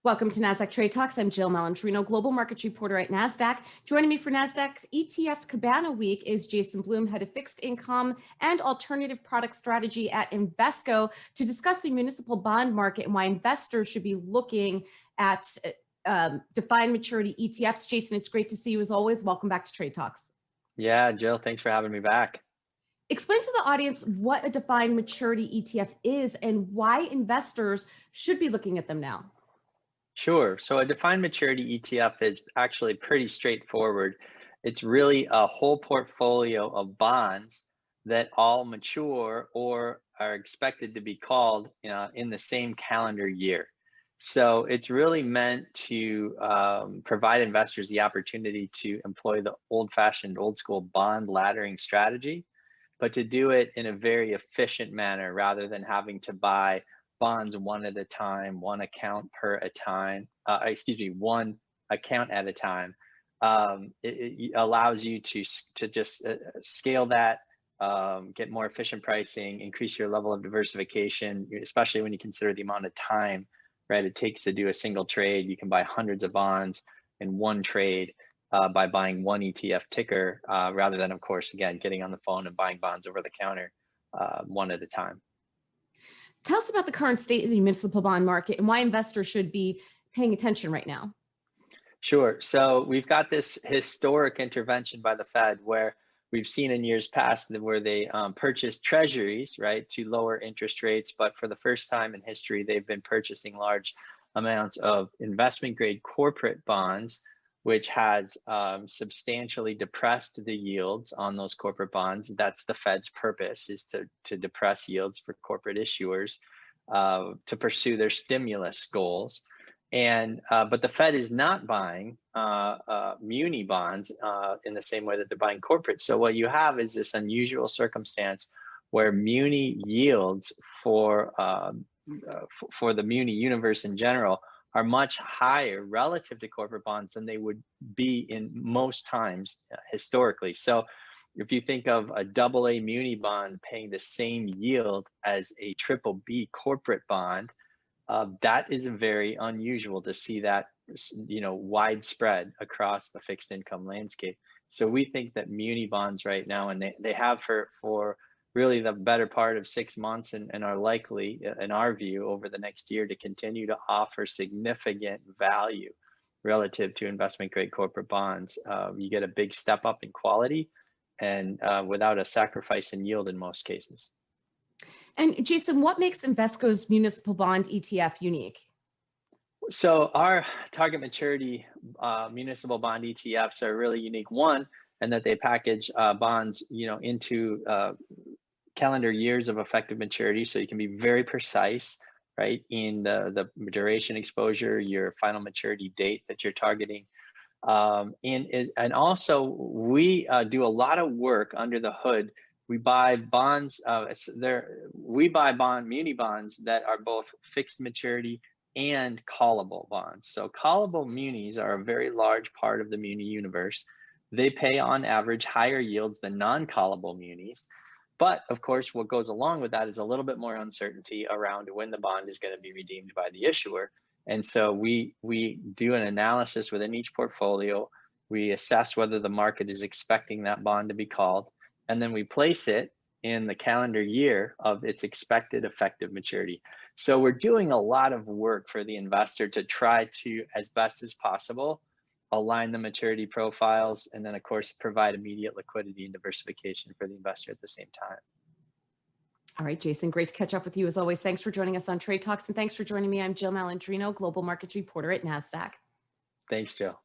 Welcome to Nasdaq Trade Talks. I'm Jill Malandrino, global markets reporter at Nasdaq. Joining me for Nasdaq's ETF Cabana Week is Jason Bloom, head of fixed income and alternative product strategy at Invesco, to discuss the municipal bond market and why investors should be looking at defined maturity ETFs. Jason, it's great to see you as always. Welcome back to Trade Talks. Yeah, Jill, thanks for having me back. Explain to the audience what a defined maturity ETF is and why investors should be looking at them now. Sure. So a defined maturity ETF is actually pretty straightforward. It's really a whole portfolio of bonds that all mature or are expected to be called in the same calendar year. So it's really meant to provide investors the opportunity to employ the old-fashioned, old-school bond laddering strategy, but to do it in a very efficient manner rather than having to buy bonds one at a time, one account per a time, one account at a time. It allows you to just scale that, get more efficient pricing, increase your level of diversification, especially when you consider the amount of time, right, it takes to do a single trade. You can buy hundreds of bonds in one trade by buying one ETF ticker, rather than, of course, again, getting on the phone and buying bonds over the counter one at a time. Tell us about the current state of the municipal bond market and why investors should be paying attention right now. Sure. So we've got this historic intervention by the Fed where we've seen in years past where they purchased treasuries, right, to lower interest rates. But for the first time in history, they've been purchasing large amounts of investment grade corporate bonds, which has substantially depressed the yields on those corporate bonds. That's the Fed's purpose, is to depress yields for corporate issuers to pursue their stimulus goals. And but the Fed is not buying muni bonds in the same way that they're buying corporate. So what you have is this unusual circumstance where muni yields for the muni universe in general are much higher relative to corporate bonds than they would be in most times historically. So if you think of a AA muni bond paying the same yield as a triple B corporate bond, that is very unusual to see that, widespread across the fixed income landscape. So we think that muni bonds right now, and they have for really the better part of 6 months, and are likely, in our view, over the next year to continue to offer significant value relative to investment grade corporate bonds. You get a big step up in quality and without a sacrifice in yield in most cases. And Jason, what makes Invesco's municipal bond ETF unique? So our target maturity municipal bond ETFs are really unique. One, and that they package bonds, into calendar years of effective maturity, so you can be very precise, right, in the duration exposure, your final maturity date that you're targeting. And also we do a lot of work under the hood. We buy bonds. We buy muni bonds that are both fixed maturity and callable bonds. So callable munis are a very large part of the muni universe. They pay on average higher yields than non-callable munis. But of course, what goes along with that is a little bit more uncertainty around when the bond is going to be redeemed by the issuer. And so we do an analysis within each portfolio. We assess whether the market is expecting that bond to be called, and then we place it in the calendar year of its expected effective maturity. So we're doing a lot of work for the investor to try to, as best as possible, align the maturity profiles, and then of course provide immediate liquidity and diversification for the investor at the same time. All right, Jason, great to catch up with you as always. Thanks for joining us on Trade Talks, and thanks for joining me. I'm Jill Malandrino, global markets reporter at Nasdaq. Thanks, Joe.